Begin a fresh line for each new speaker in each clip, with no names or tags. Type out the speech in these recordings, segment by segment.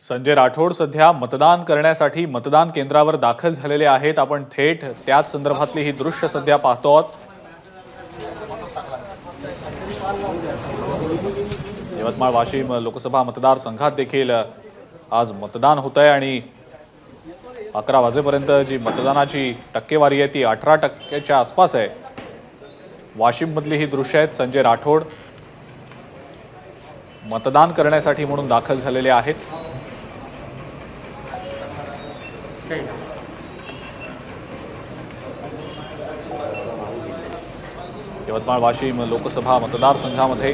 संजय राठोड सध्या मतदान करण्यासाठी मतदान केंद्रावर दाखल झालेले आहेत। आपण थेट त्याच संदर्भातली ही दृश्य सध्या पाहतो आहोत। यवतमाळ वाशिम लोकसभा मतदारसंघात देखील आज मतदान होत आहे आणि 11 वाजेपर्यंत जी मतदानाची टक्केवारी आहे ती 18% आसपास आहे। वाशिम मधली ही दृश्य आहेत। संजय राठोड मतदान करण्यासाठी म्हणून दाखल झालेले आहेत। यवतमाळ वाशिम लोकसभा मतदारसंघामध्ये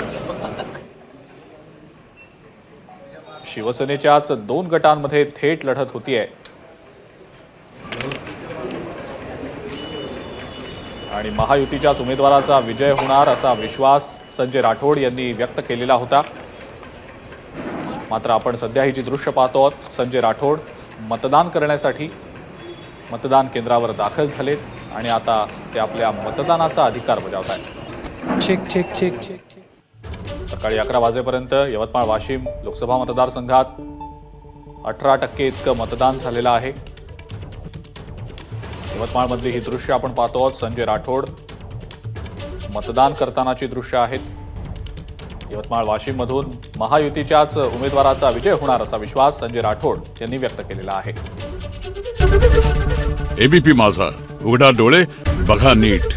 शिवसेनेच्याच 2 गटांमध्ये थेट लढत होतीये आणि महायुतीच्याच उमेदवाराचा विजय होणार असा विश्वास संजय राठोड यांनी व्यक्त केलेला होता। मात्र आपण सध्या ही जी दृश्य पाहतो आहोत, संजय राठोड मतदान करण्यासाठी मतदान केंद्रावर दाखल झालेत आणि आता ते आपल्या मतदानाचा अधिकार बजावत आहेत।
Check check check check check
सकाळी 11 वाजेपर्यंत यवतमाळ वाशिम लोकसभा मतदारसंघात 18% इतकं मतदान झालेलं आहे। यवतमाळमधली ही दृश्य आपण पाहतो आहोत। संजय राठोड मतदान करतानाची दृश्य आहेत। यवतमाळ वाशिम मधून महायुतीच्याच उमेदवाराचा विजय होणार असा विश्वास संजय राठोड यांनी व्यक्त केलेला आहे।
एबीपी माझा, उघडा डोळे बघा नीट।